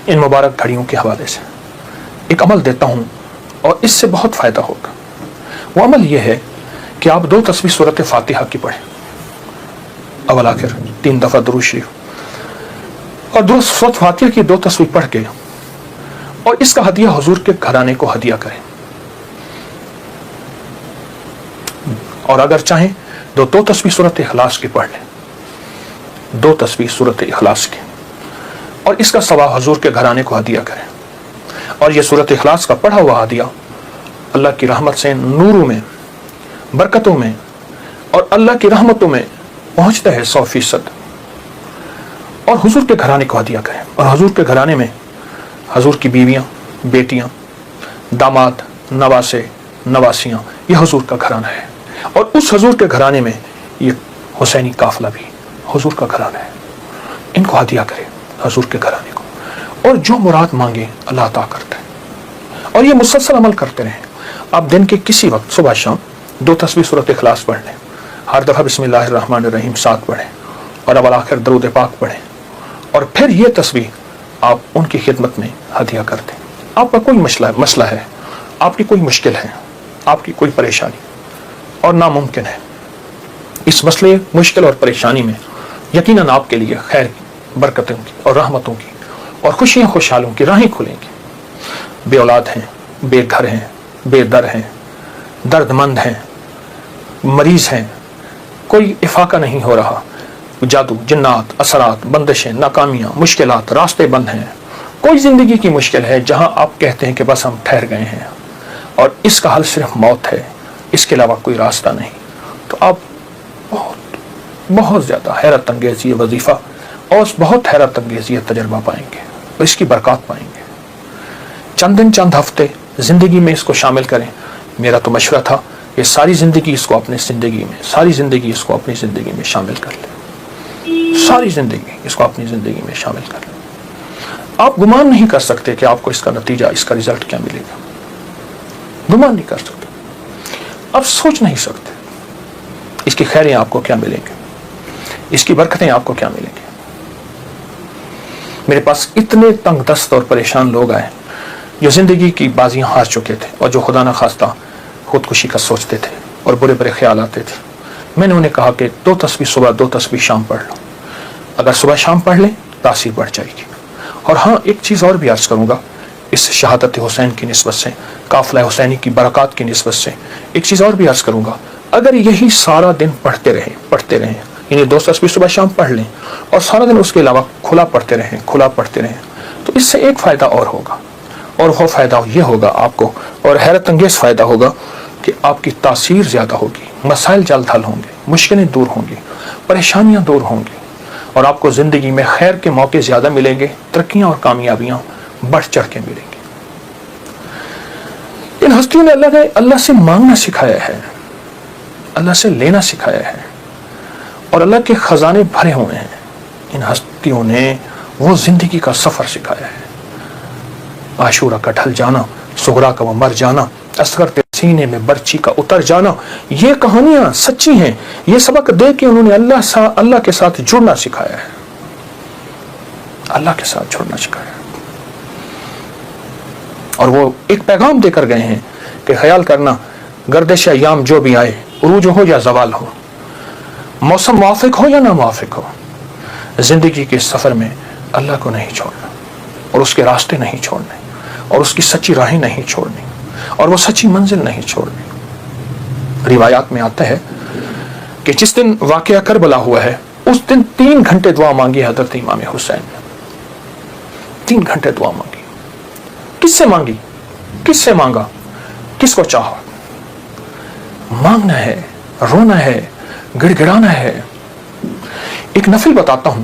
ان مبارک گھڑیوں کے حوالے سے ایک عمل دیتا ہوں اور اس سے بہت فائدہ ہوگا. وہ عمل یہ ہے کہ آپ 2 تسبیح سورۃ فاتحہ کی پڑھیں، اول آخر 3 دفعہ درود شریف، اور سورۃ فاتحہ کی 2 تسبیح پڑھ کے اور اس کا ہدیہ حضور کے گھرانے کو ہدیہ کریں. اور اگر چاہیں 2 تسبیح سورۃ اخلاص کی پڑھ لیں، 2 تسبیح سورۃ اخلاص کی، اور اس کا ثواب حضور کے گھرانے کو ہدیہ کریں. اور یہ سورۃ اخلاص کا پڑھا ہوا ہدیہ اللہ کی رحمت سے نوروں میں، برکتوں میں اور اللہ کی رحمتوں میں پہنچتا ہے 100%. اور حضور کے گھرانے کو ہدیہ کریں. اور حضور کے گھرانے میں حضور کی بیویاں، بیٹیاں، داماد، نواسے، نواسیاں، یہ حضور کا گھرانہ ہے. اور اس حضور کے گھرانے میں یہ حسینی قافلہ بھی حضور کا گھرانہ ہے. ان کو ہدیہ کریں حضور کے گھرانے کو، اور جو مراد مانگے اللہ عطا کرتا ہے. اور یہ مسلسل عمل کرتے رہیں. آپ دن کے کسی وقت صبح شام 2 تسبیح سورۃ اخلاص پڑھ لیں، ہر دفعہ بسم اللہ الرحمن الرحیم 7 پڑھیں، اور اول آخر درود پاک پڑھیں، اور پھر یہ تسبیح آپ ان کی خدمت میں ہدیہ کر دیں. آپ کا کوئی مسئلہ ہے، آپ کی کوئی مشکل ہے، آپ کی کوئی پریشانی اور ناممکن ہے، اس مسئلے، مشکل اور پریشانی میں یقیناً آپ کے لیے خیر کی، برکتوں کی اور رحمتوں کی اور خوشیاں خوشحالوں کی راہیں کھلیں گی. بے اولاد ہیں، بے گھر ہیں، بے در ہیں، درد مند ہیں، مریض ہیں، کوئی افاقہ نہیں ہو رہا، جادو، جنات، اثرات، بندشیں، ناکامیاں، مشکلات، راستے بند ہیں، کوئی زندگی کی مشکل ہے جہاں آپ کہتے ہیں کہ بس ہم ٹھہر گئے ہیں اور اس کا حل صرف موت ہے، اس کے علاوہ کوئی راستہ نہیں، تو آپ بہت زیادہ حیرت انگیز یہ وظیفہ اور بہت حیرت انگیز یہ تجربہ پائیں گے اور اس کی برکات پائیں گے. چند دن، چند ہفتے زندگی میں اس کو شامل کریں. میرا تو مشورہ تھا کہ ساری زندگی اس کو اپنی زندگی میں شامل کر لیں. ساری زندگی اس کو اپنی زندگی میں شامل کر لیں. آپ گمان نہیں کر سکتے کہ آپ کو اس کا نتیجہ، اس کا رزلٹ کیا ملے گا. گمان نہیں کر سکتے، آپ سوچ نہیں سکتے اس کی خیریں آپ کو کیا ملیں گے، اس کی برکتیں آپ کو کیا ملیں گے. میرے پاس اتنے تنگ دست اور پریشان لوگ آئے جو زندگی کی بازیاں ہار چکے تھے اور جو خدا نہ خواستہ خودکشی کا سوچتے تھے اور برے برے خیال آتے تھے. میں نے انہیں کہا کہ 2 تسبیح صبح، 2 تسبیح شام پڑھ لو. اگر صبح شام پڑھ لیں تاثیر بڑھ جائے گی. اور ہاں، ایک چیز اور بھی عرض کروں گا اس شہادت حسین کی نسبت سے، قافلہ حسینی کی برکات کی نسبت سے ایک چیز اور بھی عرض کروں گا. اگر یہی سارا دن پڑھتے رہیں، یعنی 2 تسبیح صبح شام پڑھ لیں اور سارا دن اس کے علاوہ کھلا پڑھتے رہیں، تو اس سے ایک فائدہ اور ہوگا، اور وہ فائدہ یہ ہوگا آپ کو، اور حیرت انگیز فائدہ ہوگا کہ آپ کی تاثیر زیادہ ہوگی، مسائل جلد حل ہوں گے، مشکلیں دور ہوں گی، پریشانیاں دور ہوں گی، اور آپ کو زندگی میں خیر کے موقع زیادہ ملیں گے، ترقیاں اور کامیابیاں بڑھ چڑھ کے ملیں گی. ان ہستیوں نے اللہ سے مانگنا سکھایا ہے، اللہ سے لینا سکھایا ہے، اور اللہ کے خزانے بھرے ہوئے ہیں. ان ہستیوں نے وہ زندگی کا سفر سکھایا ہے. عاشورہ کا ڈھل جانا، صغرا کا وہ مر جانا، اصغر کے سینے میں برچی کا اتر جانا، یہ کہانیاں سچی ہیں. یہ سبق دے کے انہوں نے اللہ کے ساتھ جڑنا سکھایا ہے، اللہ کے ساتھ جڑنا سکھایا ہے. اور وہ ایک پیغام دے کر گئے ہیں کہ خیال کرنا، گردش ایام جو بھی آئے، عروج ہو یا زوال ہو، موسم موافق ہو یا نہ موافق ہو، زندگی کے سفر میں اللہ کو نہیں چھوڑنا، اور اس کے راستے نہیں چھوڑنے، اور اس کی سچی راہیں نہیں چھوڑنی، اور وہ سچی منزل نہیں چھوڑنی. روایات میں آتا ہے کہ جس دن واقعہ کربلا ہوا ہے اس دن 3 گھنٹے دعا مانگی حضرت امام حسین نے. 3 گھنٹے دعا مانگی. کس سے مانگی؟ کس سے مانگا؟ کس کو چاہا؟ مانگنا ہے، رونا ہے، گڑ گڑانا ہے. ایک نفل بتاتا ہوں،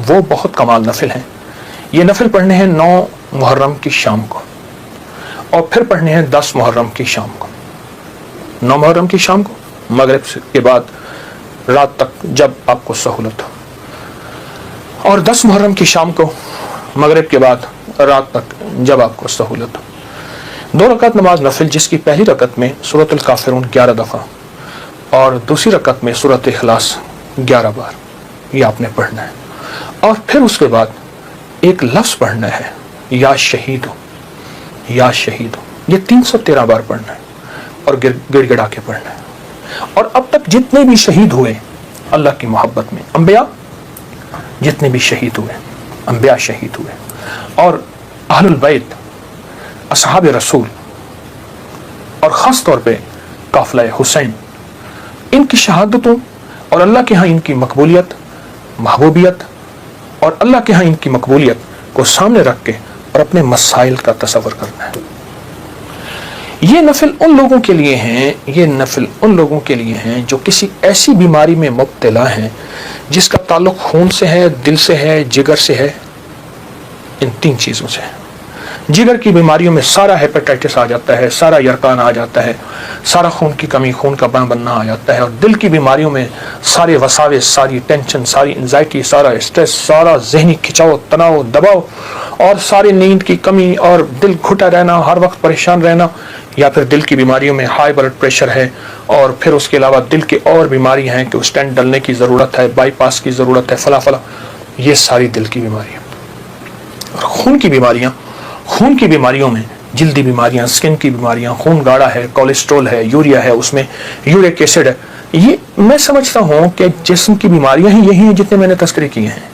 وہ بہت کمال نفل ہیں. یہ نفل پڑھنے ہیں 9 محرم کی شام کو، اور پھر پڑھنے ہیں 10 محرم کی شام کو. 9 محرم کی شام کو مغرب کے بعد رات تک جب آپ کو سہولت ہو، اور 10 محرم کی شام کو مغرب کے بعد رات تک جب آپ کو سہولت ہو. 2 رکعت نماز نفل، جس کی پہلی رکعت میں سورۃ الکافرون 11 دفعہ اور دوسری رکعت میں سورۃ اخلاص 11 بار، یہ آپ نے پڑھنا ہے. اور پھر اس کے بعد ایک لفظ پڑھنا ہے، یا شہید ہو، یا شہید ہو، یہ 313 بار پڑھنا ہے اور گڑ گڑا کے پڑھنا ہے۔ اور اب تک جتنے بھی شہید ہوئے اللہ کی محبت میں، انبیاء جتنے بھی شہید ہوئے، انبیاء شہید ہوئے، اور اہل البیت، اصحاب رسول، اور خاص طور پہ قافلہ حسین، ان کی شہادتوں اور اللہ کے ہاں ان کی مقبولیت، محبوبیت، اور اللہ کے ہاں ان کی مقبولیت کو سامنے رکھ کے اور اپنے مسائل کا تصور کرنا ہے۔ یہ نفل ان لوگوں کے لیے ہیں، یہ نفل ان لوگوں کے لیے ہیں جو کسی ایسی بیماری میں مبتلا ہیں جس کا تعلق خون سے ہے، دل سے ہے، جگر سے ہے، ان 3 چیزوں سے ہے۔ جگر کی بیماریوں میں سارا ہیپیٹائٹس آ جاتا ہے، سارا یرقان آ جاتا ہے، سارا خون کی کمی، خون کا بننا آ جاتا ہے، اور دل کی بیماریوں میں سارے وساوس، ساری ٹینشن، ساری انزائٹی، سارا اسٹریس، سارا ذہنی کھچاؤ، تناؤ، دباؤ، اور ساری نیند کی کمی، اور دل گھٹا رہنا، ہر وقت پریشان رہنا، یا پھر دل کی بیماریوں میں ہائی بلڈ پریشر ہے، اور پھر اس کے علاوہ دل کے اور بیماری ہیں کہ اسٹینٹ ڈلنے کی ضرورت ہے، بائی پاس کی ضرورت ہے، فلاں فلاں، یہ ساری دل کی بیماریاں۔ اور خون کی بیماریاں، خون کی بیماریوں میں جلدی بیماریاں، سکن کی بیماریاں، خون گاڑھا ہے، کولیسٹرول ہے، یوریا ہے، اس میں یورک ایسڈ ہے، یہ میں سمجھتا ہوں کہ جسم کی بیماریاں ہی یہی ہیں جتنے میں نے تذکرے کیے ہیں۔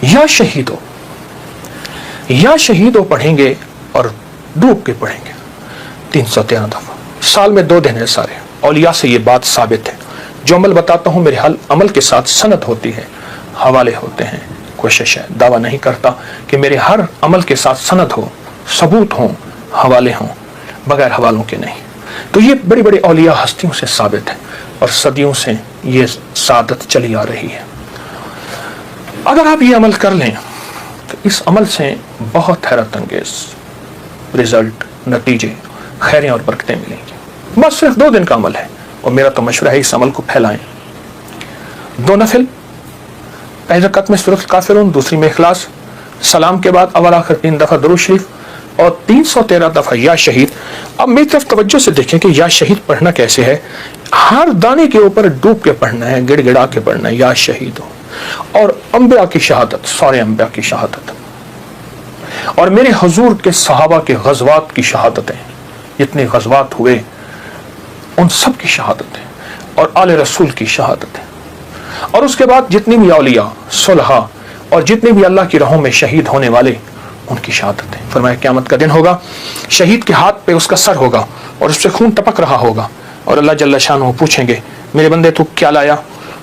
یا شہید ہو، یا شہید ہو پڑھیں گے اور ڈوب کے پڑھیں گے 313 دفعہ، سال میں 2 دن ہے سارے۔ اولیاء سے یہ بات ثابت ہے، جو عمل بتاتا ہوں میرے عمل کے ساتھ سند ہوتی ہے، حوالے ہوتے ہیں۔ کوشش ہے، دعویٰ نہیں کرتا کہ میرے ہر عمل کے ساتھ سند ہو، ثبوت ہوں، حوالے ہوں، بغیر حوالوں کے نہیں۔ تو یہ بڑی بڑی اولیاء ہستیوں سے ثابت ہے، اور صدیوں سے یہ سعادت چلی آ رہی ہے۔ اگر آپ یہ عمل کر لیں تو اس عمل سے بہت حیرت انگیز رزلٹ، نتیجے، خیریں اور برکتیں ملیں گی۔ بس صرف 2 دن کا عمل ہے، اور میرا تو مشورہ ہے اس عمل کو پھیلائیں۔ 2 نفل، پہلی رکعت میں سورۃ الکافرون، دوسری میں اخلاص، سلام کے بعد اول آخر 3 دفعہ درود شریف، اور 313 دفعہ یا شہید۔ اب میری طرف توجہ سے دیکھیں کہ یا شہید پڑھنا کیسے ہے۔ ہر دانے کے اوپر ڈوب کے پڑھنا ہے، گڑ گڑا کے پڑھنا ہے، یا شہید ہو۔ اور انبیاء کی شہادت، سارے انبیاء کی شہادت، اور میرے حضور کے صحابہ کے غزوات کی شہادتیں، جتنے غزوات ہوئے ان سب کی شہادتیں، اور آل رسول کی شہادتیں، اور اس کے بعد جتنے بھی اولیاء، صلحاء، اور جتنے بھی اللہ کی راہوں میں شہید ہونے والے، ان کی شہادتیں۔ فرمایا قیامت کا دن ہوگا، شہید کے ہاتھ پہ اس کا سر ہوگا اور اس سے خون ٹپک رہا ہوگا، اور اللہ جل شانہ پوچھیں گے میرے بندے تو کیا لایا؟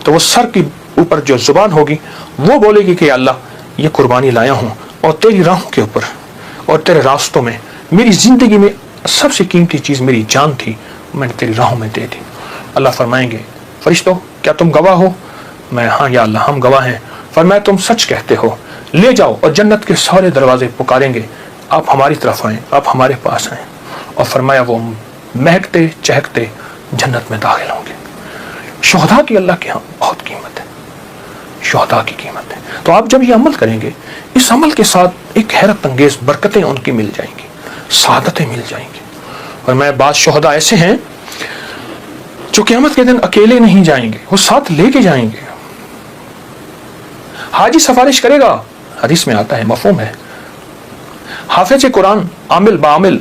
تو وہ سر کی اوپر جو زبان ہوگی وہ بولے گی کہ اللہ یہ قربانی لایا ہوں، اور تیری راہوں کے اوپر اور تیرے راستوں میں، میری زندگی میں سب سے قیمتی چیز میری جان تھی، میں نے تیری راہوں میں دے دی۔ اللہ فرمائیں گے فرشتوں کیا تم گواہ ہو؟ میں ہاں یا اللہ ہم گواہ ہیں۔ فرمایا تم سچ کہتے ہو، لے جاؤ، اور جنت کے سارے دروازے پکاریں گے آپ ہماری طرف آئیں، آپ ہمارے پاس آئیں، اور فرمایا وہ مہکتے چہکتے جنت میں داخل ہوں گے۔ شہداء کی اللہ کے ہاں بہت قیمت ہے، شہداء کی قیمت ہے۔ تو آپ جب یہ عمل کریں گے، اس عمل کے ساتھ ایک حیرت انگیز برکتیں ان کی مل جائیں گی، سعادتیں مل جائیں گی۔ اور میں بعض شہداء ایسے ہیں جو قیامت کے دن اکیلے نہیں جائیں گے، وہ ساتھ لے کے جائیں گے۔ حاجی سفارش کرے گا، حدیث میں آتا ہے، مفہوم ہے۔ حافظ قرآن عامل بعامل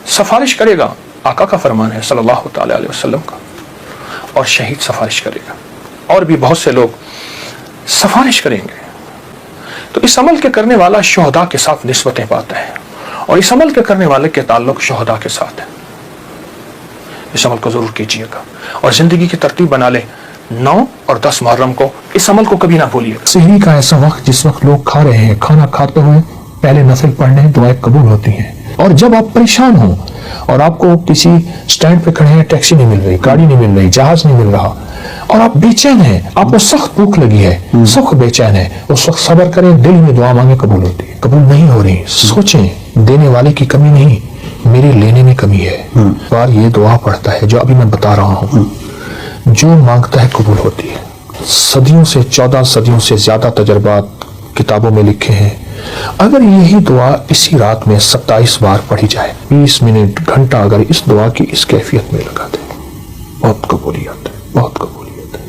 سفارش کرے گا، آقا کا فرمان ہے صلی اللہ تعالی علیہ وسلم کا، اور شہید سفارش کرے گا، اور بھی بہت سے لوگ سفارش کریں گے۔ تو اس عمل کے کرنے والا شہداء کے ساتھ نسبتیں پاتا ہے، اور اس عمل کے کرنے والے کے تعلق شہداء کے ساتھ ہے۔ اس عمل کو ضرور کیجیے گا، اور زندگی کی ترتیب بنا لے 9 اور 10 محرم کو اس عمل کو کبھی نہ بھولیے۔ سحری کا ایسا وقت جس وقت لوگ کھا رہے ہیں، کھانا کھاتے ہوئے پہلے نفل پڑھنے دعائیں قبول ہوتی ہیں۔ اور جب آپ پریشان ہوں اور آپ کو کسی سٹینڈ پہ کھڑے ہیں، ٹیکسی نہیں مل رہی، گاڑی نہیں مل رہی، جہاز نہیں مل رہا، اور آپ بے چین ہیں، آپ کو سخت بھوک لگی ہے، سخت بے چین ہے، اس وقت صبر کریں، دل میں دعا مانگیں، قبول ہوتی ہے۔ قبول نہیں ہو رہی، سوچیں دینے والے کی کمی نہیں، میرے لینے میں کمی ہے۔ بار یہ دعا پڑھتا ہے جو ابھی میں بتا رہا ہوں، جو مانگتا ہے قبول ہوتی ہے۔ صدیوں سے 14 صدیوں سے زیادہ تجربات کتابوں میں لکھے ہیں۔ اگر یہی دعا اسی رات میں 27 بار پڑھی جائے، 20 منٹ گھنٹہ اگر اس دعا کی اس کیفیت میں لگا دے، بہت قبولیت ہے، بہت قبولیت ہے۔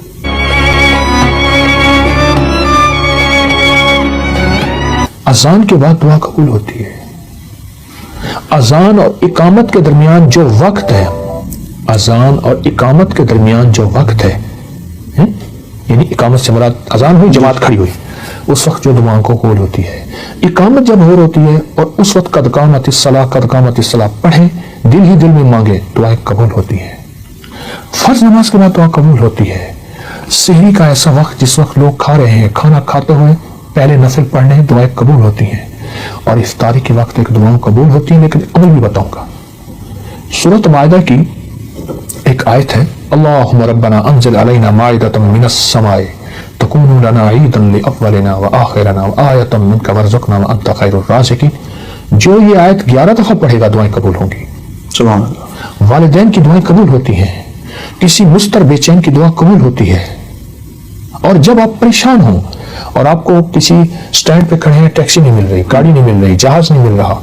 اذان کے بعد دعا قبول ہوتی ہے. اذان اور اقامت کے درمیان جو وقت ہے، اذان اور اقامت کے درمیان جو وقت ہے، یعنی اقامت سے مراد اذان ہوئی، جماعت کھڑی ہوئی، اس وقت جو دعاؤں کو قبول ہوتی ہے. اقامت جب ہو ہوتی ہے اور اس وقت قد قامت الصلاۃ پڑھیں، دل ہی دل میں مانگے، دعائیں قبول ہوتی ہیں. فرض نماز کے بعد دعا قبول ہوتی ہے. سحری کا ایسا وقت جس وقت لوگ کھا رہے ہیں، کھانا کھاتے ہوئے پہلے نفل پڑھنے دعائیں قبول ہوتی ہیں. اور افطاری کے وقت ایک دعاؤں قبول ہوتی ہیں، لیکن عمل بھی بتاؤں گا. سورۃ مائدہ کی ایک آیت ہے، اللہم ربنا انزل علینا مائدۃ من السماء تکون لنا عیدا لاولنا وآخرنا وآیۃ منک وارزقنا وانت خیر الرازقین. جو یہ آیت 11 دفعہ پڑھے گا دعائیں قبول ہوں گی. سبحان اللہ. والدین کی دعائیں قبول ہوتی ہیں. کسی مستر بے چین کی دعا قبول ہوتی ہے. اور جب آپ پریشان ہوں اور آپ کو کسی سٹینڈ پہ کھڑے ہیں، ٹیکسی نہیں مل رہی، گاڑی نہیں مل رہی، جہاز نہیں مل رہا،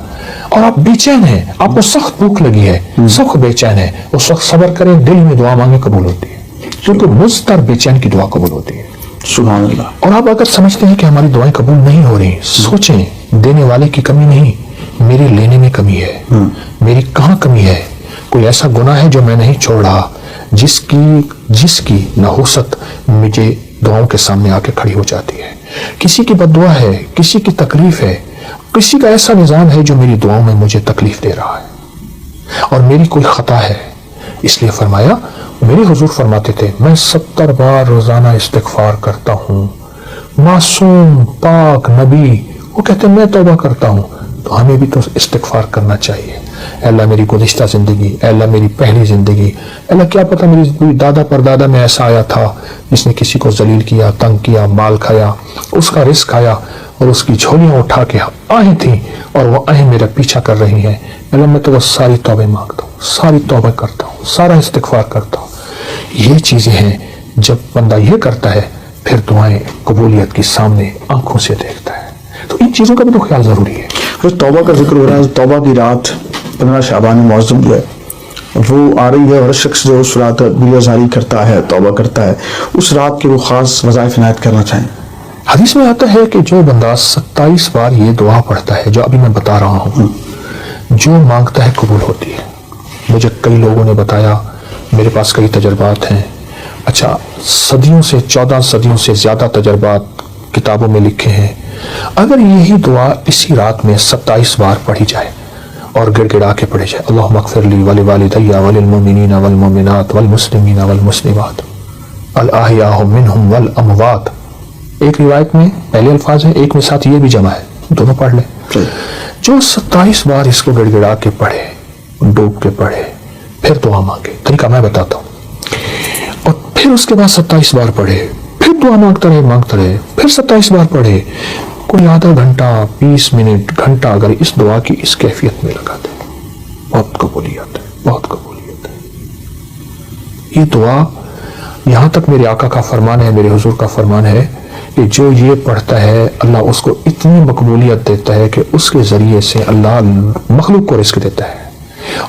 اور آپ بے چین ہیں، آپ کو سخت بھوک لگی ہے، سخت بے چین ہے، اس وقت صبر کریں، دل میں دعا مانگے، قبول ہوتی ہے. کیونکہ مستر بے چین کی دعا قبول ہوتی ہے. سبحان اللہ. اور آپ اگر سمجھتے ہیں کہ ہماری دعائیں قبول نہیں ہو رہی، سوچیں دینے والے کی کمی نہیں، میرے لینے میں کمی ہے. میری کہاں کمی ہے؟ کوئی ایسا گناہ ہے جو میں نہیں چھوڑ رہا، جس کی نحوست مجھے دعاؤں کے سامنے آ کے کھڑی ہو جاتی ہے. کسی کی بد دعا ہے، کسی کی تکلیف ہے، کسی کا ایسا نظام ہے جو میری دعاؤں میں مجھے تکلیف دے رہا ہے، اور میری کوئی خطا ہے. اس لیے فرمایا، میرے حضور فرماتے تھے، میں 70 بار روزانہ استغفار کرتا ہوں. معصوم پاک نبی وہ کہتے ہیں میں توبہ کرتا ہوں. تو ہمیں بھی تو استغفار کرنا چاہیے. اے اللہ میری گزشتہ زندگی، اے اللہ میری پہلی زندگی، اے اللہ کیا پتہ میری دادا پر دادا میں ایسا آیا تھا جس نے کسی کو ذلیل کیا، تنگ کیا، مال کھایا، اس کا رزق کھایا، اور اس کی جھولیاں اٹھا کے آہیں تھیں اور وہ آہیں میرا پیچھا کر رہی ہیں. اے اللہ میں تو بس ساری توبہ مانگتا ہوں، ساری توبہ کرتا ہوں، سارا استغفار کرتا ہوں. یہ چیزیں ہیں جب بندہ یہ کرتا ہے پھر دعائیں قبولیت کی سامنے آنکھوں سے دیکھتا ہے. تو ان چیزوں کا بھی تو خیال ضروری ہے. توبہ کا ذکر ہو رہا ہے. توبہ کی رات 15 شعبان معظم جو ہے وہ آ رہی ہے، اور شخص جو اس رات بیزاری کرتا ہے، توبہ کرتا ہے، اس رات کے وہ خاص وظائف عنایت کرنا چاہیں. حدیث میں آتا ہے کہ جو بندہ 27 بار یہ دعا پڑھتا ہے جو ابھی میں بتا رہا ہوں، جو مانگتا ہے قبول ہوتی ہے. مجھے کئی لوگوں نے بتایا، میرے پاس کئی تجربات ہیں. اچھا، صدیوں سے 14 صدیوں سے زیادہ تجربات کتابوں میں لکھے ہیں. اگر یہی دعا اسی رات میں 27 بار پڑھی جائے اور گڑ گڑا کے پڑھی جائے، اللہم اغفر لی ولوالدی وللمؤمنین والمؤمنات والمسلمین والمسلمات الاحیاء منہم والاموات. ایک روایت میں پہلے الفاظ ہیں، ایک میں ساتھ یہ بھی جمع ہے، دونوں پڑھ لیں. جو 27 بار اس کو گڑ گڑا کے پڑھے، ڈوب کے پڑھے، پھر دعا مانگے. طریقہ میں بتاتا ہوں. اور پھر اس کے بعد 27 بار پڑھے، پھر دعا مانگتا رہے، پھر 27 بار پڑھے. کوئی آدھا گھنٹہ، 20 منٹ، گھنٹہ اگر اس دعا کی اس کیفیت میں لگا دے، بہت قبولیت ہے، بہت قبولیت ہے. یہ دعا یہاں تک میرے آقا کا فرمان ہے، میرے حضور کا فرمان ہے کہ جو یہ پڑھتا ہے اللہ اس کو اتنی مقبولیت دیتا ہے کہ اس کے ذریعے سے اللہ مخلوق کو رزق دیتا ہے،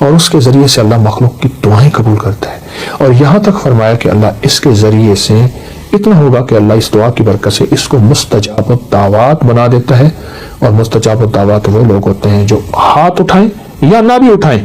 اور اس کے ذریعے سے اللہ مخلوق کی دعائیں قبول کرتا ہے. اور یہاں تک فرمایا کہ اللہ اس کے ذریعے سے اتنا ہوگا کہ اللہ اس دعا کی برکت سے اس کو مستجاب الدعوات بنا دیتا ہے. اور مستجاب الدعوات وہ لوگ ہوتے ہیں جو ہاتھ اٹھائیں یا نہ بھی اٹھائیں